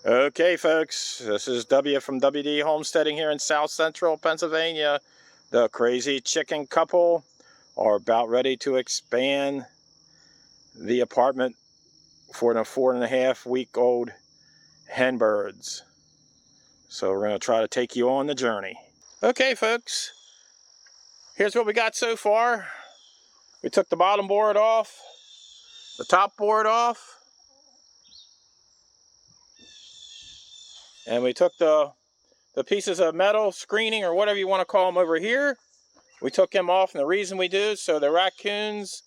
Okay folks, this is W from WD Homesteading here in South Central Pennsylvania. The crazy chicken couple are about ready to expand the apartment for the 4.5-week-old hen birds. So we're going to try to take you on the journey. Okay folks, here's what we got so far. We took the bottom board off, the top board off, and we took the pieces of metal screening or whatever you want to call them over here. We took them off, and the reason we do is so the raccoons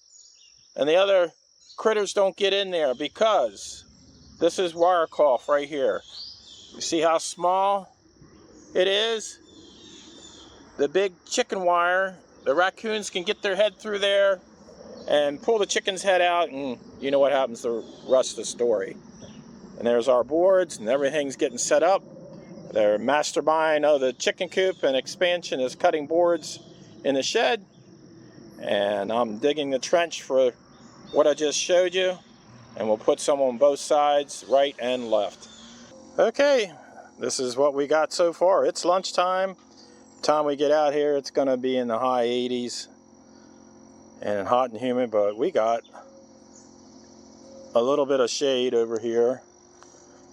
and the other critters don't get in there, because this is wire cloth right here. You see how small it is? The big chicken wire, the raccoons can get their head through there and pull the chicken's head out, and you know what happens to the rest of the story. And there's our boards, and everything's getting set up. Their mastermind of the chicken coop and expansion is cutting boards in the shed, and I'm digging the trench for what I just showed you, and we'll put some on both sides, right and left. Okay, this is what we got so far. It's lunchtime. Time we get out here, it's going to be in the high 80s and hot and humid, but we got a little bit of shade over here,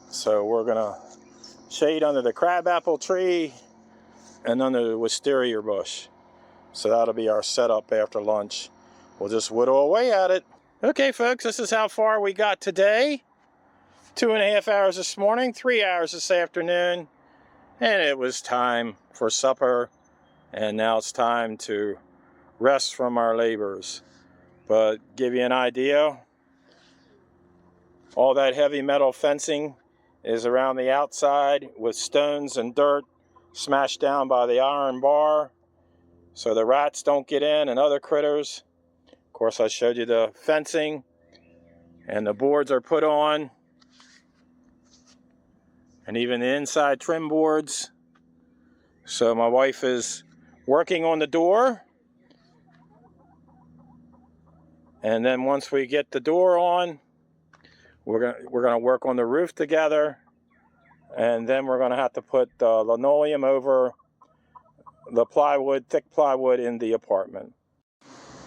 so we're going to shade under the crabapple tree and under the wisteria bush. So that'll be our setup after lunch. We'll just whittle away at it. Okay folks, this is how far we got today. 2.5 hours this morning, 3 hours this afternoon, and it was time for supper, and now it's time to rest from our labors. But give you an idea, all that heavy metal fencing is around the outside with stones and dirt smashed down by the iron bar, so the rats don't get in and other critters. Of course, I showed you the fencing, and the boards are put on, and even the inside trim boards. So my wife is working on the door, and then once we get the door on, we're gonna work on the roof together, and then we're gonna have to put linoleum over the plywood, thick plywood, in the apartment.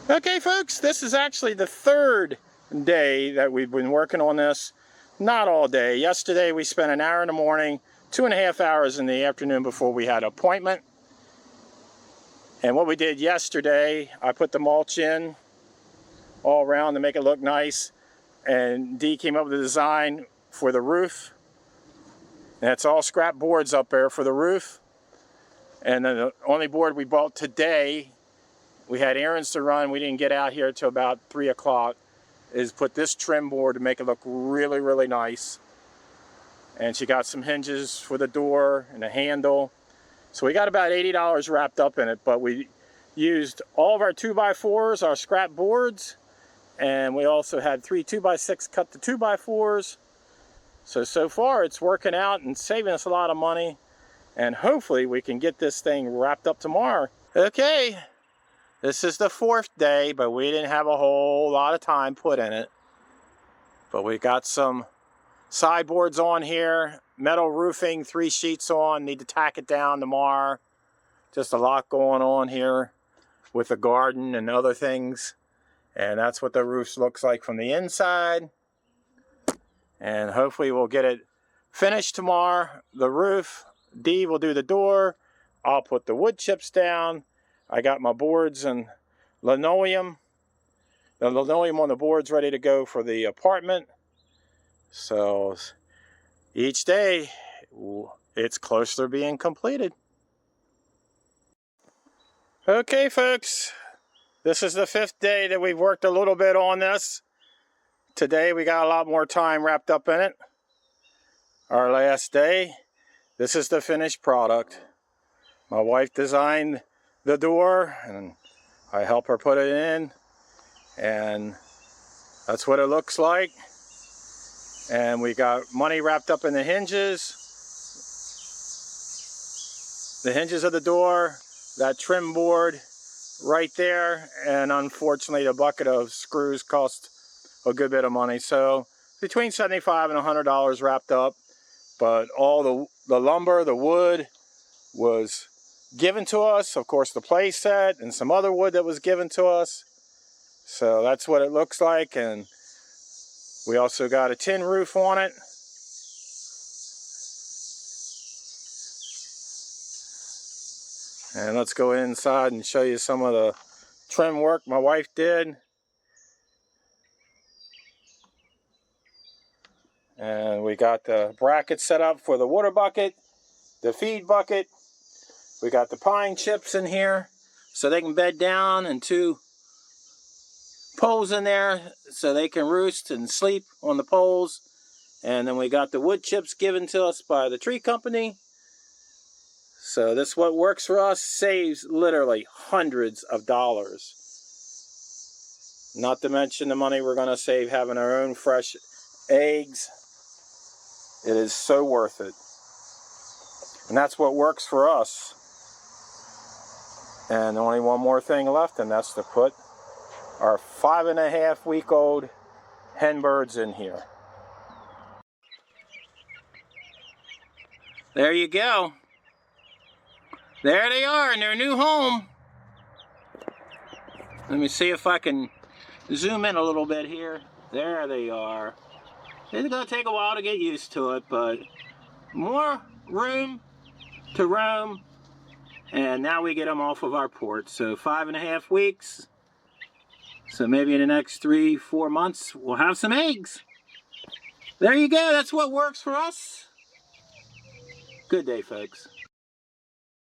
Okay folks, this is actually the third day that we've been working on this. Not all day. Yesterday we spent an hour in the morning, 2.5 hours in the afternoon before we had an appointment. And what we did yesterday, I put the mulch in all around to make it look nice. And Dee came up with a design for the roof. And it's all scrap boards up there for the roof. And then the only board we bought today, we had errands to run, we didn't get out here till about 3 o'clock, is put this trim board to make it look really, really nice. And she got some hinges for the door and a handle. So we got about $80 wrapped up in it, but we used all of our 2x4s, our scrap boards, and we also had 3 2x6 cut to 2x4s. So far it's working out and saving us a lot of money, and hopefully we can get this thing wrapped up tomorrow. Okay, this is the fourth day, but we didn't have a whole lot of time put in it. But we got some sideboards on here, metal roofing, 3 sheets on, need to tack it down tomorrow. Just a lot going on here with the garden and other things. And that's what the roof looks like from the inside. And hopefully we'll get it finished tomorrow. The roof, Dee will do the door. I'll put the wood chips down. I got my boards and linoleum. The linoleum on the board's ready to go for the apartment. So each day it's closer to being completed. Okay folks, this is the 5th day that we've worked a little bit on this. Today we got a lot more time wrapped up in it. Our last day. This is the finished product. My wife designed the door and I help her put it in, and that's what it looks like. And we got money wrapped up in the hinges of the door, that trim board right there, and unfortunately the bucket of screws cost a good bit of money. So between $75 and $100 wrapped up. But all the lumber, the wood was given to us. Of course, the play set and some other wood that was given to us. So that's what it looks like. And we also got a tin roof on it. And let's go inside and show you some of the trim work my wife did. And we got the bracket set up for the water bucket, the feed bucket. We got the pine chips in here so they can bed down, and 2 poles in there so they can roost and sleep on the poles. And then we got the wood chips given to us by the tree company. So this what works for us, saves literally hundreds of dollars. Not to mention the money we're going to save having our own fresh eggs. It is so worth it. And that's what works for us. And only one more thing left, and that's to put our 5.5-week-old hen birds in here. There you go. There they are in their new home. Let me see if I can zoom in a little bit here. There they are. It's going to take a while to get used to it, but more room to roam. And now we get them off of our porch. So 5.5 weeks. So maybe in the next 3-4 months, we'll have some eggs. There you go. That's what works for us. Good day, folks.